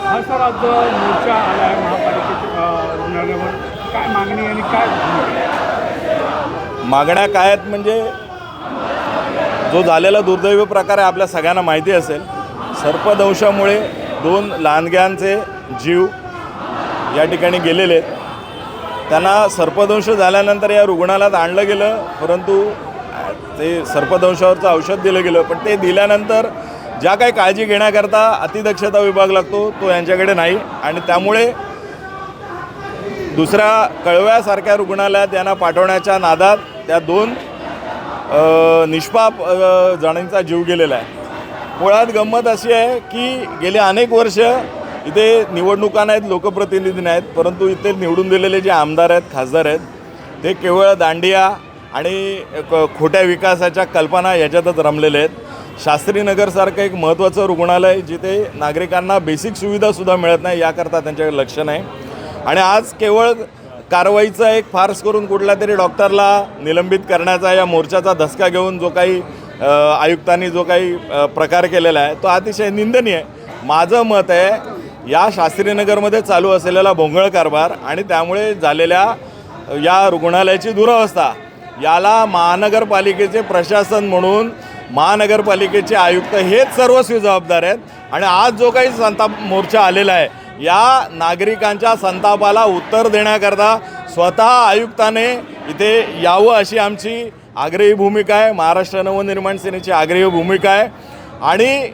हा सर आज मोर्चा आला आहे महापालिकेच्या रुग्णालयावर, काय मागणी आणि काय भूमिका आहे? मागण्या काय आहेत म्हणजे जो झालेला दुर्दैवी प्रकार आहे आपल्या सगळ्यांना माहिती असेल. सर्पदंशामुळे 2 लहानग्यांचे जीव या ठिकाणी गेलेले आहेत. त्यांना सर्पदंश झाल्यानंतर या रुग्णालयात आणलं गेलं, परंतु ते सर्पदंशावरचं औषध दिलं गेलं, पण ते दिल्यानंतर ज्या काही काळजी घेण्याकरता अतिदक्षता विभाग लागतो तो यांच्याकडे नाही. आणि त्यामुळे दुसऱ्या कळव्यासारख्या रुग्णालयात यांना पाठवण्याच्या नादात त्या 2 निष्पाप जणांचा जीव गेलेला आहे. मुळात गंमत अशी आहे की गेले अनेक वर्ष इथे निवडणुका नाहीत, लोकप्रतिनिधी नाहीत, परंतु इथे निवडून दिलेले जे आमदार आहेत, खासदार आहेत, ते केवळ दांडिया आणि खोट्या विकासाच्या कल्पना याच्यातच रमलेले आहेत. शास्त्रीनगरसारखं एक महत्त्वाचं रुग्णालय जिथे नागरिकांना बेसिक सुविधासुद्धा मिळत नाही, याकरता त्यांच्याकडे लक्ष नाही. आणि आज केवळ कारवाईचा एक फार्स करून कुठल्या तरी डॉक्टरला निलंबित करण्याचा या मोर्चाचा धसका घेऊन जो काही आयुक्तांनी जो काही प्रकार केलेला आहे तो अतिशय निंदनीय आहे. माझं मत आहे या शास्त्रीनगरमध्ये चालू असलेला भोंगळ कारभार आणि त्यामुळे झालेल्या या रुग्णालयाची दुरवस्था याला महानगरपालिकेचे प्रशासन म्हणून महानगरपालिकेचे आयुक्त हेच सर्वस्वी जबाबदार आहेत. आणि आज जो काही संताप मोर्चा आलेला आहे या नागरिकांच्या संतापाला उत्तर देण्याकरता स्वतः आयुक्ताने इथे यावं अशी आमची आग्रही भूमिका आहे. महाराष्ट्र नवनिर्माण सेनेची आग्रही भूमिका आहे. आणि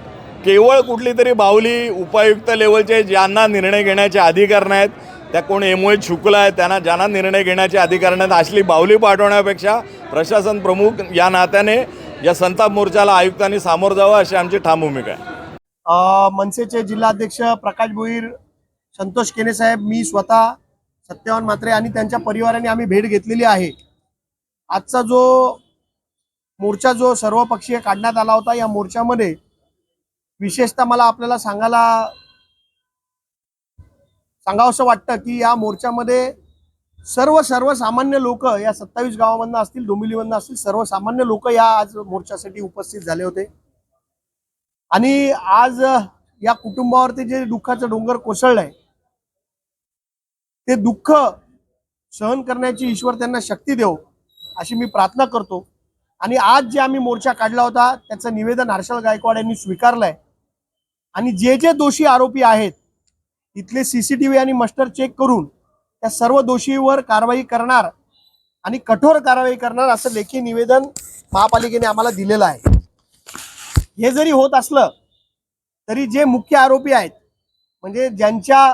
केवळ कुठली तरी बाहुली उपायुक्त लेवलचे ज्यांना निर्णय घेण्याचे अधिकार नाहीत, त्या कोण एमओए चुकला आहे ज्यांना निर्णय घेण्याचे अधिकार नाहीत, असली बाहुली पाठवण्यापेक्षा प्रशासन प्रमुख या नात्याने या संताप मोर्चाला आयुक्तांनी सामोरं जावं अशी आमची ठाम भूमिका आहे. मनसेचे जिल्हाध्यक्ष प्रकाश भोईर, संतोष केने साहेब, मी स्वतः सत्यवान म्हात्रे आणि त्यांच्या परिवाराने आम्ही भेट घेतलेली आहे. आजचा जो मोर्चा जो सर्वपक्षीय काढण्यात आला होता, या मोर्चामध्ये विशेषतः मला आपल्याला सांगावंसं वाटतं की या मोर्चामध्ये सर्वसामान्य लोक या 27 गावामधनं असतील, डोंबिवलीमधनं असतील, सर्वसामान्य लोक या आज मोर्चासाठी उपस्थित झाले होते. आणि आज या कुटुंबावरती जे दुःखाचं डोंगर कोसळलंय ते दुःख सहन करण्याची ईश्वर त्यांना शक्ती देव अशी मी प्रार्थना करतो. आणि आज जे आम्ही मोर्चा काढला होता त्याचं निवेदन हर्षल गायकवाड यांनी स्वीकारलंय. आणि जे जे दोषी आरोपी आहेत इथले सीसीटीव्ही आणि मस्टर चेक करून त्या सर्व दोषीवर कारवाई करणार आणि कठोर कारवाई करणार असं लेखी निवेदन महापालिकेने आम्हाला दिलेलं आहे. हे जरी होत असलं तरी जे मुख्य आरोपी आहेत म्हणजे ज्यांच्या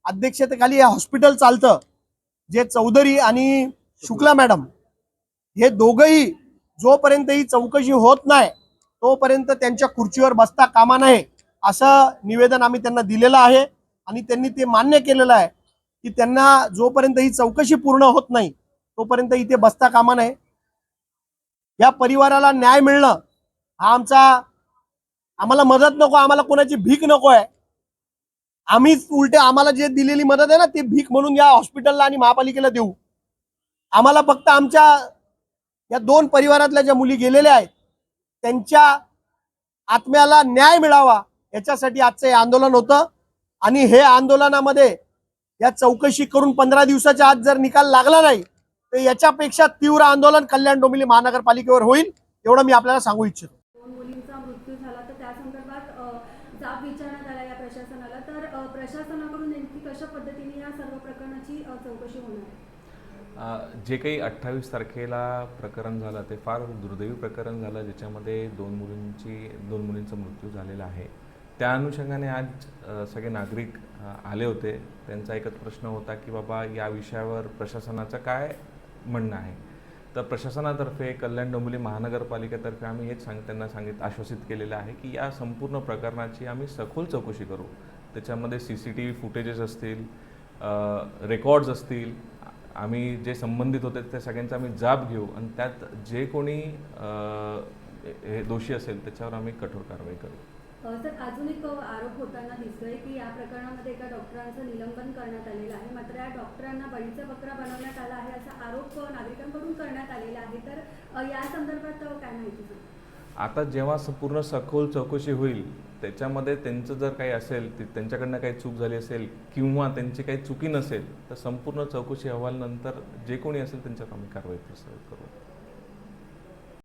अध्यक्षतेखाली हे हॉस्पिटल चालतं, जे चौधरी आणि शुक्ला मॅडम, हे दोघंही जोपर्यंत ही चौकशी होत नाही तोपर्यंत त्यांच्या खुर्चीवर बसता कामा नये असं निवेदन आम्ही त्यांना दिलेलं आहे. आणि त्यांनी ते मान्य केलेलं आहे की त्यांना जोपर्यंत ही चौकशी पूर्ण होत नाही तोपर्यंत इथे बसता कामा नये. या परिवाराला न्याय मिळणं हा आम्हाला मदत नको, आम्हाला कोणाची भीक नको आहे. आम्हीच उलटे आम्हाला जे दिलेली मदत आहे ना ती भीक म्हणून या हॉस्पिटलला आणि महापालिकेला देऊ. आम्हाला फक्त आमच्या या 2 परिवारातल्या ज्या मुली गेलेल्या आहेत त्यांच्या आत्म्याला न्याय मिळावा याच्यासाठी आजचं हे आंदोलन होतं. आणि हे आंदोलनामध्ये या चौकशी करून 15 दिवसाच्या आत जर निकाल लागला नाही तर याच्यापेक्षा तीव्र आंदोलन कल्याण डोंबिवली महानगरपालिकेवर होईल, एवढं मी आपल्याला सांगू इच्छितो. 2 मुलींचा मृत्यू झाला तर त्या संदर्भात जाब विचारण्यात आला या प्रशासनाला, तर प्रशासनाकडून नेमकी कशा पद्धतीने या सर्व प्रकरणाची चौकशी होणार आहे? जे काही 28 तारखेला प्रकरण झालं ते फार दुर्दैवी प्रकरण झालं, ज्याच्यामध्ये 2 मुलींचा मृत्यू झालेला आहे. त्या अनुषंगाने आज सगळे नागरिक आले होते. त्यांचा एकच प्रश्न होता की बाबा या विषयावर प्रशासनाचं काय म्हणणं आहे. तर प्रशासनातर्फे कल्याण डोंबिवली महानगरपालिकेतर्फे आम्ही हेच त्यांना आश्वासित केलेलं आहे की या संपूर्ण प्रकरणाची आम्ही सखोल चौकशी करू. त्याच्यामध्ये CCTV फुटेजेस असतील, रेकॉर्ड्स असतील, आम्ही जे संबंधित होते त्या सगळ्यांचा आम्ही जाब घेऊ आणि त्यात जे कोणी हे दोषी असेल त्याच्यावर आम्ही कठोर कारवाई करू. सर, अजून एक आरोप होताना दिसतोय की या प्रकरणामध्ये एका डॉक्टरांचं निलंबन करण्यात आलेलं आहे, मात्र या डॉक्टरांना बळीचा बकरा बनवण्यात आला आहे असा आरोप नागरिकांकडून करण्यात आलेला आहे. तर या संदर्भात काय माहिती? आता जेव्हा पूर्ण सखोल चौकशी होईल त्याच्यामध्ये त्यांचं जर काही असेल, त्यांच्याकडनं काही चूक झाली असेल किंवा त्यांची काही चुकी नसेल तर संपूर्ण चौकशी अहवाल नंतर जे कोणी असेल त्यांच्यावर आम्ही कारवाई करू.